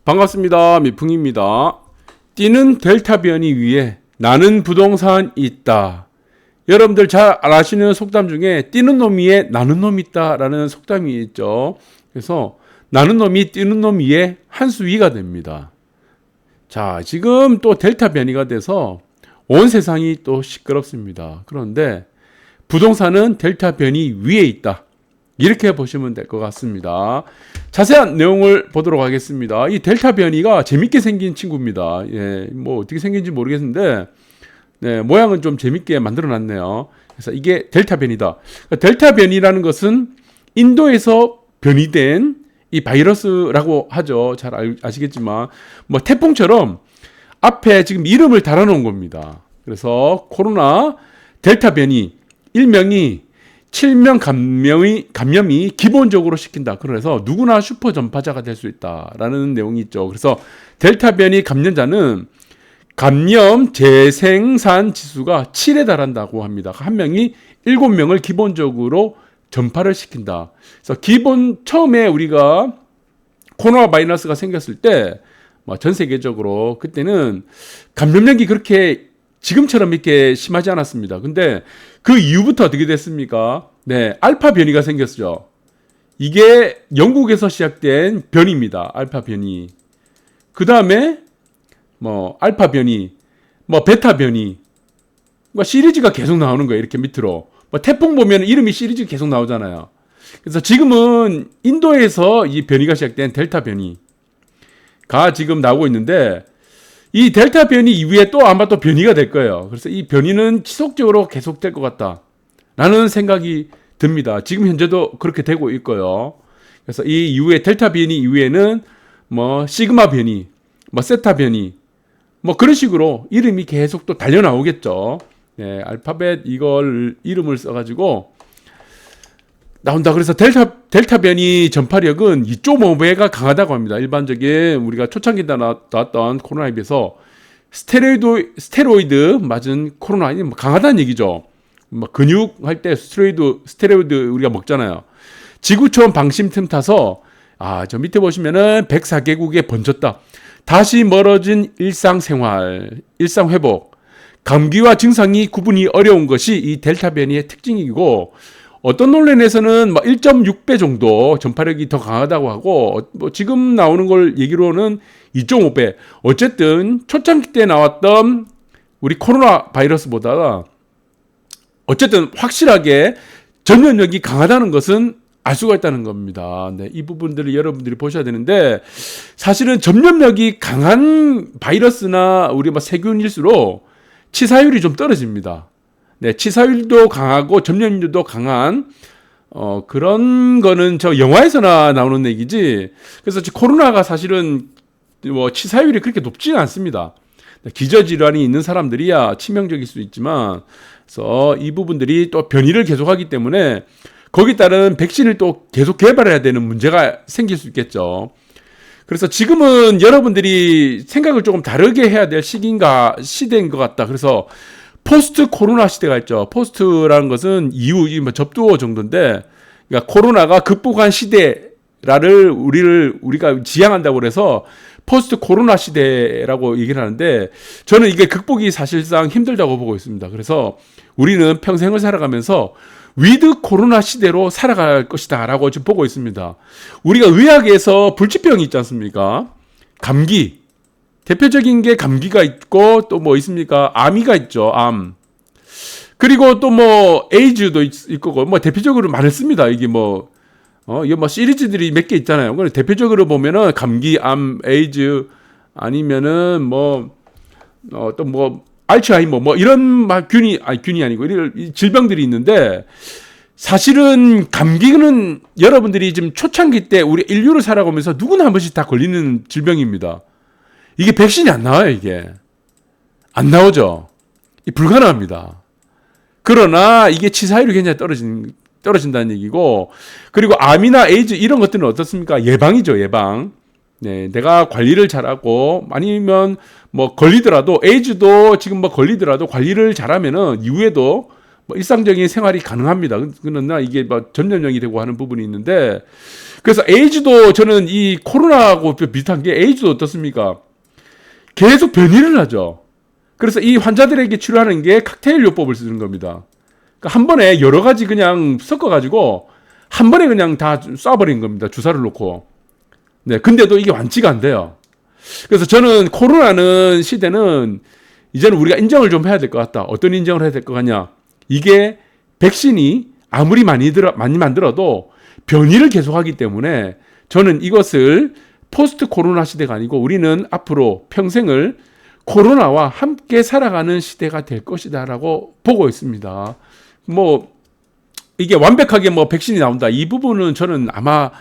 반갑습니다. 미풍입니다. 뛰는 델타 변이 위에 나는 부동산이 있다. 여러분들 잘 아시는 속담 중에 뛰는 놈 위에 나는 놈이 있다라는 속담이 있죠. 그래서 나는 놈이 뛰는 놈 위에 한 수 위가 됩니다. 자, 지금 또 델타 변이가 돼서 온 세상이 또 시끄럽습니다. 그런데 부동산은 델타 변이 위에 있다. 이렇게 보시면 될 것 같습니다. 자세한 내용을 보도록 하겠습니다. 이 델타 변이가 재밌게 생긴 친구입니다. 예, 뭐 어떻게 생긴지 모르겠는데, 네, 모양은 좀 재밌게 만들어 놨네요. 그래서 이게 델타 변이다. 델타 변이라는 것은 인도에서 변이된 이 바이러스라고 하죠. 잘 아시겠지만, 뭐 태풍처럼 앞에 지금 이름을 달아놓은 겁니다. 그래서 코로나 델타 변이, 일명이 7명 감염이 기본적으로 시킨다. 그래서 누구나 슈퍼 전파자가 될 수 있다라는 내용이 있죠. 그래서 델타 변이 감염자는 감염 재생산 지수가 7에 달한다고 합니다. 한 명이 7명을 기본적으로 전파를 시킨다. 그래서 처음에 우리가 코로나 바이러스가 생겼을 때 전 세계적으로 그때는 감염력이 그렇게 지금처럼 이렇게 심하지 않았습니다. 근데 그 이후부터 어떻게 됐습니까? 네, 알파 변이가 생겼죠. 이게 영국에서 시작된 변이입니다. 알파 변이. 그 다음에 알파 변이, 베타 변이. 시리즈가 계속 나오는 거예요. 이렇게 밑으로. 태풍 보면 이름이 시리즈 계속 나오잖아요. 그래서 지금은 인도에서 이 변이가 시작된 델타 변이가 지금 나오고 있는데, 이 델타 변이 이후에 또 아마 또 변이가 될 거예요. 그래서 이 변이는 지속적으로 계속될 것 같다라는 생각이 듭니다. 지금 현재도 그렇게 되고 있고요. 그래서 이 이후에 델타 변이 이후에는 시그마 변이, 세타 변이, 그런 식으로 이름이 계속 또 달려 나오겠죠. 네, 알파벳 이걸 이름을 써가지고 나온다. 그래서 델타 변이 전파력은 2.5배가 강하다고 합니다. 일반적인 우리가 초창기 때 나왔던 코로나에 비해서 스테로이드 맞은 코로나이 강하다는 얘기죠. 근육 할 때 스테로이드 우리가 먹잖아요. 지구촌 방심 틈 타서 저 밑에 보시면은 104개국에 번졌다. 다시 멀어진 일상생활, 일상회복, 감기와 증상이 구분이 어려운 것이 이 델타 변이의 특징이고, 어떤 논란에서는 1.6배 정도 전파력이 더 강하다고 하고, 지금 나오는 걸 얘기로는 2.5배. 어쨌든 초창기 때 나왔던 우리 코로나 바이러스보다 어쨌든 확실하게 전염력이 강하다는 것은 알 수가 있다는 겁니다. 네, 이 부분들을 여러분들이 보셔야 되는데, 사실은 전염력이 강한 바이러스나 우리 세균일수록 치사율이 좀 떨어집니다. 네, 치사율도 강하고 전염률도 강한 그런 거는 저 영화에서나 나오는 얘기지. 그래서 코로나가 사실은 치사율이 그렇게 높지는 않습니다. 기저질환이 있는 사람들이야 치명적일 수 있지만, 그래서 이 부분들이 또 변이를 계속하기 때문에 거기에 따른 백신을 또 계속 개발해야 되는 문제가 생길 수 있겠죠. 그래서 지금은 여러분들이 생각을 조금 다르게 해야 될 시대인 것 같다. 그래서 포스트 코로나 시대가 있죠. 포스트라는 것은 이후 접두어 정도인데, 그러니까 코로나가 극복한 시대를 우리가 지향한다고 그래서 포스트 코로나 시대라고 얘기를 하는데, 저는 이게 극복이 사실상 힘들다고 보고 있습니다. 그래서 우리는 평생을 살아가면서 위드 코로나 시대로 살아갈 것이다 라고 지금 보고 있습니다. 우리가 의학에서 불치병이 있지 않습니까? 감기. 대표적인 게 감기가 있고, 또 있습니까? 아미가 있죠, 암. 그리고 또 에이즈도 있고, 대표적으로 많습니다. 이게 이게 시리즈들이 몇 개 있잖아요. 대표적으로 보면은 감기, 암, 에이즈, 아니면은 알츠하이머, 이런 균이 아니고, 이런 질병들이 있는데, 사실은 감기는 여러분들이 지금 초창기 때 우리 인류를 살아가면서 누구나 한 번씩 다 걸리는 질병입니다. 이게 백신이 안 나와요, 이게. 안 나오죠. 불가능합니다. 그러나 이게 치사율이 굉장히 떨어진다는 얘기고, 그리고 암이나 에이즈 이런 것들은 어떻습니까? 예방이죠, 예방. 네, 내가 관리를 잘하고, 아니면 걸리더라도, 에이즈도 지금 걸리더라도 관리를 잘하면은 이후에도 뭐 일상적인 생활이 가능합니다. 그러나 이게 뭐 전염병이 되고 하는 부분이 있는데, 그래서 에이즈도 저는 이 코로나하고 비슷한 게 에이즈도 어떻습니까? 계속 변이를 하죠. 그래서 이 환자들에게 치료하는 게 칵테일 요법을 쓰는 겁니다. 그러니까 한 번에 여러 가지 그냥 섞어가지고 한 번에 그냥 다 쏴버린 겁니다. 주사를 놓고. 네, 근데도 이게 완치가 안 돼요. 그래서 저는 코로나는 시대는 이제는 우리가 인정을 좀 해야 될 것 같다. 어떤 인정을 해야 될 것 같냐? 이게 백신이 아무리 많이 만들어도 변이를 계속하기 때문에 저는 이것을 포스트 코로나 시대가 아니고 우리는 앞으로 평생을 코로나와 함께 살아가는 시대가 될 것이다라고 보고 있습니다. 뭐 이게 완벽하게 뭐 백신이 나온다 이 부분은 저는 아마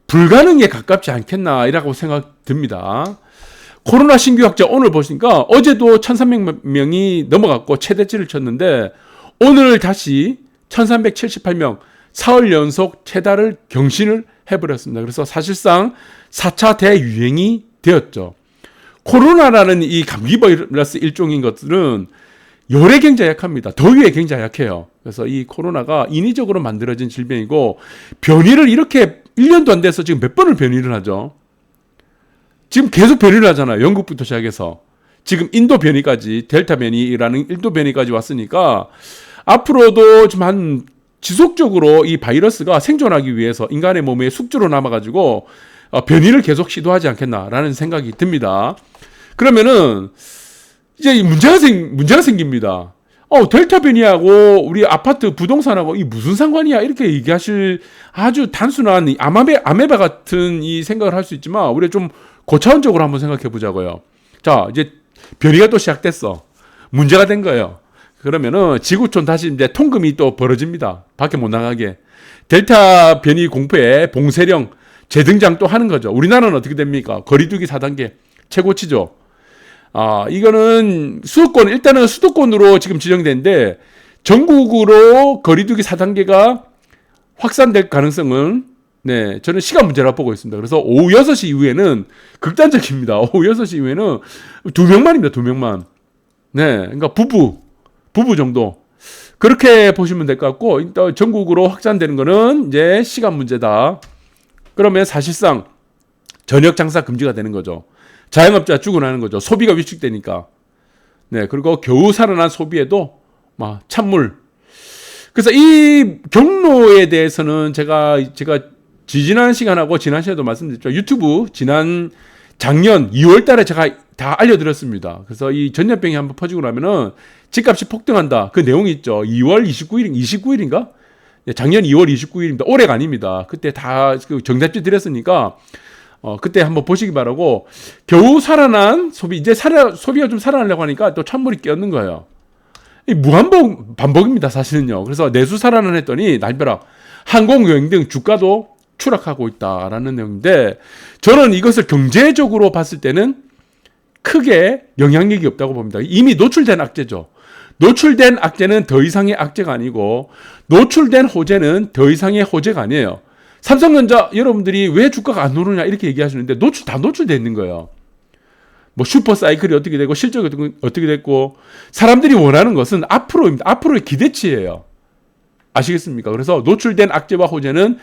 불가능에 가깝지 않겠나라고 생각 듭니다. 코로나 신규 확자 오늘 보시니까 어제도 1,300명이 넘어갔고 최대치를 쳤는데 오늘 다시 1,378명 사흘 연속 최다를 경신을 해버렸습니다. 그래서 사실상 4차 대유행이 되었죠. 코로나라는 이 감기 바이러스 일종인 것들은 열에 굉장히 약합니다. 더위에 굉장히 약해요. 그래서 이 코로나가 인위적으로 만들어진 질병이고 변이를 이렇게 1년도 안 돼서 지금 몇 번을 변이를 하죠. 지금 계속 변이를 하잖아요. 영국부터 시작해서. 지금 인도 변이까지 델타 변이라는 인도 변이까지 왔으니까 앞으로도 좀 한 지속적으로 이 바이러스가 생존하기 위해서 인간의 몸에 숙주로 남아가지고 변이를 계속 시도하지 않겠나라는 생각이 듭니다. 그러면은 이제 문제가 생깁니다. 델타 변이하고 우리 아파트 부동산하고 이 무슨 상관이야? 이렇게 얘기하실 아주 단순한 아메바 같은 이 생각을 할 수 있지만 우리가 좀 고차원적으로 한번 생각해 보자고요. 자, 이제 변이가 또 시작됐어. 문제가 된 거예요. 그러면은 지구촌 다시 이제 통금이 또 벌어집니다. 밖에 못 나가게. 델타 변이 공포에 봉쇄령 재등장 또 하는 거죠. 우리나라는 어떻게 됩니까? 거리두기 4단계 최고치죠. 이거는 일단은 수도권으로 지금 지정되는데 전국으로 거리두기 4단계가 확산될 가능성은 네, 저는 시간 문제라고 보고 있습니다. 그래서 오후 6시 이후에는 극단적입니다. 오후 6시 이후에는 2명만입니다. 2명만. 네, 그러니까 부부 정도. 그렇게 보시면 될 것 같고, 일단 전국으로 확산되는 거는 이제 시간 문제다. 그러면 사실상 저녁 장사 금지가 되는 거죠. 자영업자 죽어나는 거죠. 소비가 위축되니까. 네, 그리고 겨우 살아난 소비에도 막 찬물. 그래서 이 경로에 대해서는 제가 지난 시간하고 지난 시간에도 말씀드렸죠. 유튜브 작년 2월 달에 제가 다 알려드렸습니다. 그래서 이 전염병이 한번 퍼지고 나면은 집값이 폭등한다. 그 내용이 있죠. 2월 29일인가? 작년 2월 29일입니다. 올해가 아닙니다. 그때 다 정답지 드렸으니까 그때 한번 보시기 바라고 겨우 살아난 소비 이제 소비가 좀 살아나려고 하니까 또 찬물이 끼얹는 거예요. 이 반복입니다. 사실은요. 그래서 내수 살아난 했더니 날벼락 항공여행 등 주가도 추락하고 있다라는 내용인데 저는 이것을 경제적으로 봤을 때는 크게 영향력이 없다고 봅니다. 이미 노출된 악재죠. 노출된 악재는 더 이상의 악재가 아니고 노출된 호재는 더 이상의 호재가 아니에요. 삼성전자 여러분들이 왜 주가가 안 오르냐 이렇게 얘기하시는데 다 노출되어 있는 거예요. 뭐 슈퍼 사이클이 어떻게 되고 실적이 어떻게 됐고 사람들이 원하는 것은 앞으로입니다. 앞으로의 기대치예요. 아시겠습니까? 그래서 노출된 악재와 호재는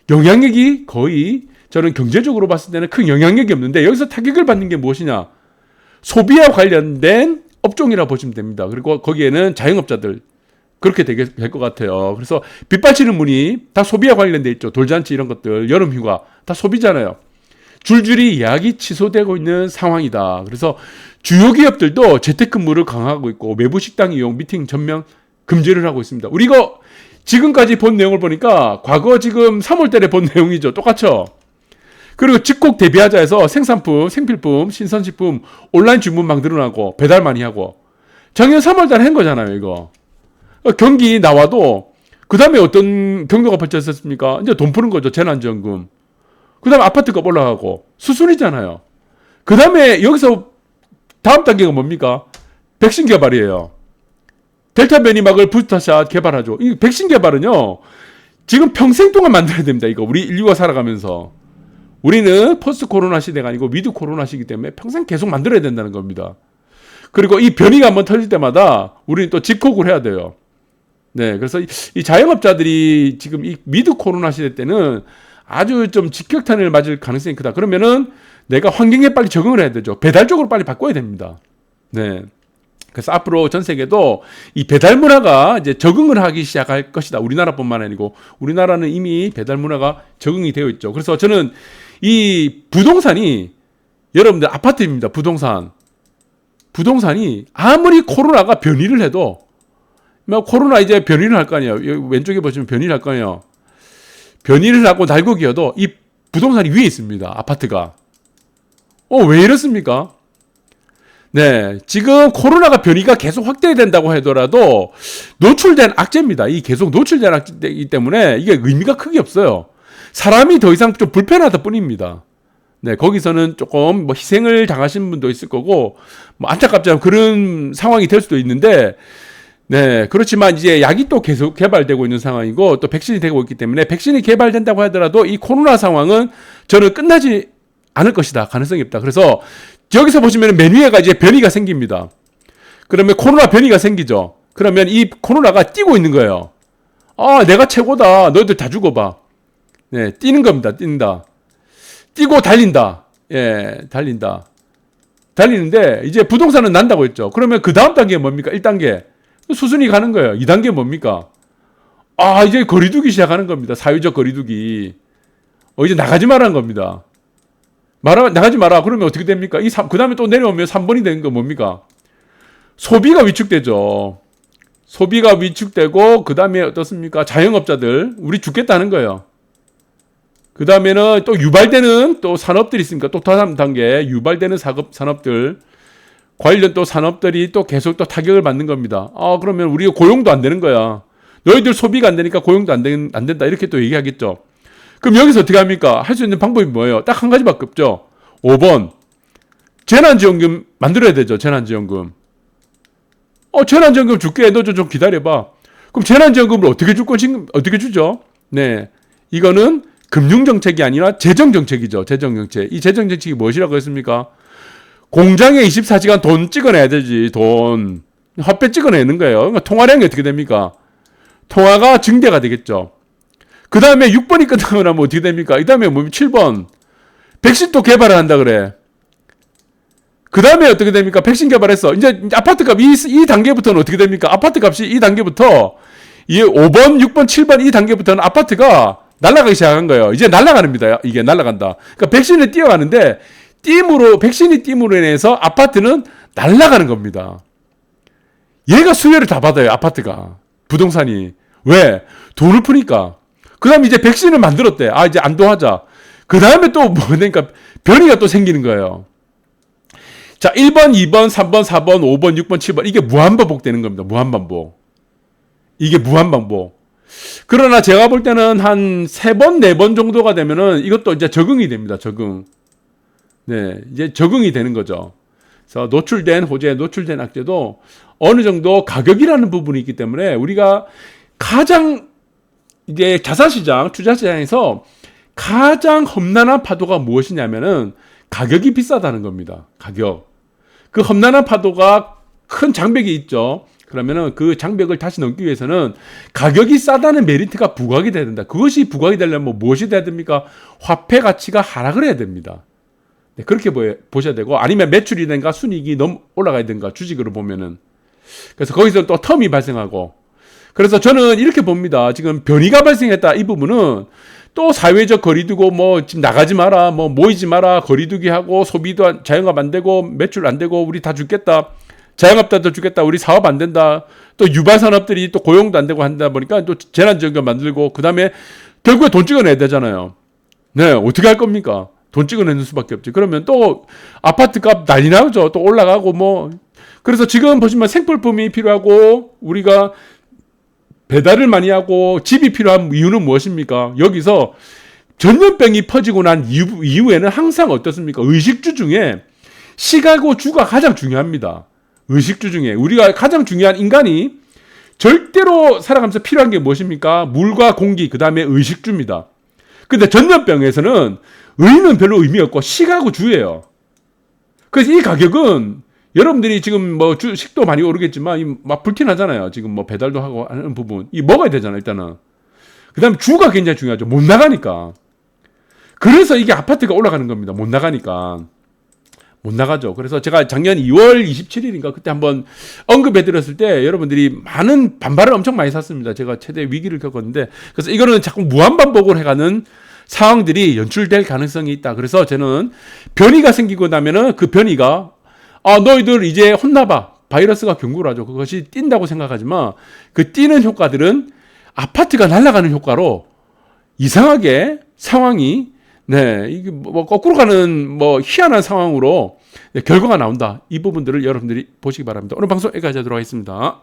영향력이 거의 저는 경제적으로 봤을 때는 큰 영향력이 없는데 여기서 타격을 받는 게 무엇이냐? 소비와 관련된 업종이라 보시면 됩니다. 그리고 거기에는 자영업자들 그렇게 될 것 같아요. 그래서 빗발치는 분이 다 소비와 관련돼 있죠. 돌잔치 이런 것들, 여름휴가 다 소비잖아요. 줄줄이 예약이 취소되고 있는 상황이다. 그래서 주요 기업들도 재택근무를 강화하고 있고 외부 식당 이용, 미팅 전면 금지를 하고 있습니다. 우리 이거 지금까지 본 내용을 보니까 과거 지금 3월 달에 본 내용이죠. 똑같죠. 그리고 집콕 대비하자 해서 생산품, 생필품, 신선식품 온라인 주문 막 늘어나고 배달 많이 하고 작년 3월 달에 한 거잖아요. 이거 경기 나와도 그 다음에 어떤 경로가 펼쳐졌습니까? 이제 돈 푸는 거죠. 재난지원금. 그 다음에 아파트값 올라가고 수순이잖아요. 그 다음에 여기서 다음 단계가 뭡니까? 백신 개발이에요. 델타 변이막을 부스터샷 개발하죠. 이 백신 개발은요. 지금 평생 동안 만들어야 됩니다. 이거 우리 인류가 살아가면서. 우리는 포스트 코로나 시대가 아니고 위드 코로나 시기 때문에 평생 계속 만들어야 된다는 겁니다. 그리고 이 변이가 한번 터질 때마다 우리는 또 집콕을 해야 돼요. 네, 그래서 이 자영업자들이 지금 이 미드 코로나 시대 때는 아주 좀 직격탄을 맞을 가능성이 크다. 그러면은 내가 환경에 빨리 적응을 해야 되죠. 배달 쪽으로 빨리 바꿔야 됩니다. 네. 그래서 앞으로 전 세계도 이 배달 문화가 이제 적응을 하기 시작할 것이다. 우리나라뿐만 아니고 우리나라는 이미 배달 문화가 적응이 되어 있죠. 그래서 저는 이 부동산이 여러분들 아파트입니다. 부동산이 아무리 코로나가 변이를 해도 뭐 코로나 이제 변이를 할 거 아니에요. 왼쪽에 보시면 변이를 할 거 아니에요. 변이를 하고 날고기여도 이 부동산이 위에 있습니다. 아파트가. 왜 이렇습니까? 네, 지금 코로나가 변이가 계속 확대된다고 하더라도 노출된 악재입니다. 이 계속 노출된 악재이기 때문에 이게 의미가 크게 없어요. 사람이 더 이상 좀 불편하다 뿐입니다. 네, 거기서는 조금 뭐 희생을 당하신 분도 있을 거고 뭐 안타깝지 않은 그런 상황이 될 수도 있는데, 네, 그렇지만 이제 약이 또 계속 개발되고 있는 상황이고 또 백신이 되고 있기 때문에 백신이 개발된다고 하더라도 이 코로나 상황은 저는 끝나지 않을 것이다. 가능성이 없다. 그래서 여기서 보시면 메뉴에가 이제 변이가 생깁니다. 그러면 코로나 변이가 생기죠. 그러면 이 코로나가 뛰고 있는 거예요. 내가 최고다. 너희들 다 죽어봐. 네, 뛰는 겁니다. 뛴다. 뛰고 달린다. 예, 달린다. 달리는데 이제 부동산은 난다고 했죠. 그러면 그 다음 단계 뭡니까? 1단계. 수순이 가는 거예요. 2단계 뭡니까? 이제 거리두기 시작하는 겁니다. 사회적 거리두기. 이제 나가지 말라는 겁니다. 나가지 마라. 그러면 어떻게 됩니까? 그 다음에 또 내려오면 3번이 되는 거 뭡니까? 소비가 위축되죠. 소비가 위축되고, 그 다음에 어떻습니까? 자영업자들, 우리 죽겠다는 거예요. 그 다음에는 또 유발되는 또 산업들이 있습니까? 또 다음 단계, 유발되는 산업들, 관련 또 산업들이 또 계속 또 타격을 받는 겁니다. 그러면 우리가 고용도 안 되는 거야. 너희들 소비가 안 되니까 고용도 안 된다. 이렇게 또 얘기하겠죠. 그럼 여기서 어떻게 합니까? 할 수 있는 방법이 뭐예요? 딱 한 가지밖에 없죠. 5번. 재난지원금 만들어야 되죠. 재난지원금. 재난지원금 줄게. 너 좀 기다려봐. 그럼 재난지원금을 어떻게 주죠? 네. 이거는 금융정책이 아니라 재정정책이죠. 재정정책. 이 재정정책이 무엇이라고 했습니까? 공장에 24시간 돈 찍어내야 되지. 돈. 화폐 찍어내는 거예요. 그러니까 통화량이 어떻게 됩니까? 통화가 증대가 되겠죠. 그 다음에 6번이 끝나고 나면 어떻게 됩니까? 이 다음에 7번. 백신 또 개발을 한다 그래. 그 다음에 어떻게 됩니까? 백신 개발했어. 이제 아파트 값, 이 단계부터는 어떻게 됩니까? 아파트 값이 이 단계부터, 이 5번, 6번, 7번 이 단계부터는 아파트가 날아가기 시작한 거예요. 이제 날아갑니다. 이게 날아간다. 그러니까 백신을 띄어가는데, 백신이 띄임으로 인해서 아파트는 날아가는 겁니다. 얘가 수혜를 다 받아요, 아파트가. 부동산이. 왜? 돈을 푸니까. 그 다음에 이제 백신을 만들었대. 이제 안도하자. 그 다음에 또 그러니까 변이가 또 생기는 거예요. 자, 1번, 2번, 3번, 4번, 5번, 6번, 7번. 이게 무한반복 되는 겁니다. 무한반복. 이게 무한반복. 그러나 제가 볼 때는 한 3번, 4번 정도가 되면은 이것도 이제 적응이 됩니다. 적응. 네, 이제 적응이 되는 거죠. 그래서 노출된 호재, 노출된 악재도 어느 정도 가격이라는 부분이 있기 때문에 우리가 가장 이제 자산시장, 투자시장에서 가장 험난한 파도가 무엇이냐면은 가격이 비싸다는 겁니다. 가격. 그 험난한 파도가 큰 장벽이 있죠. 그러면은 그 장벽을 다시 넘기 위해서는 가격이 싸다는 메리트가 부각이 돼야 된다. 그것이 부각이 되려면 무엇이 돼야 됩니까? 화폐 가치가 하락을 해야 됩니다. 네, 그렇게 보셔야 되고, 아니면 매출이든가 순이익이 너무 올라가야 되든가, 주식으로 보면은. 그래서 거기서 또 텀이 발생하고, 그래서 저는 이렇게 봅니다. 지금 변이가 발생했다. 이 부분은 또 사회적 거리두고 지금 나가지 마라, 모이지 마라, 거리두기 하고 소비도 자영업 안 되고 매출 안 되고 우리 다 죽겠다. 자영업자들 죽겠다. 우리 사업 안 된다. 또 유발 산업들이 또 고용도 안 되고 한다 보니까 또 재난지원금 만들고 그다음에 결국에 돈 찍어내야 되잖아요. 네, 어떻게 할 겁니까? 돈 찍어내는 수밖에 없지. 그러면 또 아파트 값 난리 나죠. 또 올라가고 그래서 지금 보시면 생필품이 필요하고 우리가 배달을 많이 하고 집이 필요한 이유는 무엇입니까? 여기서 전염병이 퍼지고 난 이후에는 항상 어떻습니까? 의식주 중에 식하고 주가 가장 중요합니다. 의식주 중에 우리가 가장 중요한 인간이 절대로 살아가면서 필요한 게 무엇입니까? 물과 공기, 그 다음에 의식주입니다. 근데 전염병에서는 의는 별로 의미 없고 식하고 주예요. 그래서 이 가격은 여러분들이 지금 뭐 주식도 많이 오르겠지만 막 불티나잖아요. 지금 뭐 배달도 하고 하는 부분 이 먹어야 되잖아 일단은. 그다음에 주가 굉장히 중요하죠. 못 나가니까. 그래서 이게 아파트가 올라가는 겁니다. 못 나가니까. 못 나가죠. 그래서 제가 작년 2월 27일인가 그때 한번 언급해드렸을 때 여러분들이 많은 반발을 엄청 많이 샀습니다. 제가 최대 위기를 겪었는데 그래서 이거는 자꾸 무한반복을 해가는 상황들이 연출될 가능성이 있다. 그래서 저는 변이가 생기고 나면은 그 변이가 너희들 이제 혼나봐. 바이러스가 경고를 하죠. 그것이 뛴다고 생각하지만 그 뛰는 효과들은 아파트가 날아가는 효과로 이상하게 상황이 이게 뭐 거꾸로 가는 뭐 희한한 상황으로 결과가 나온다. 이 부분들을 여러분들이 보시기 바랍니다. 오늘 방송 여기까지 하도록 하겠습니다.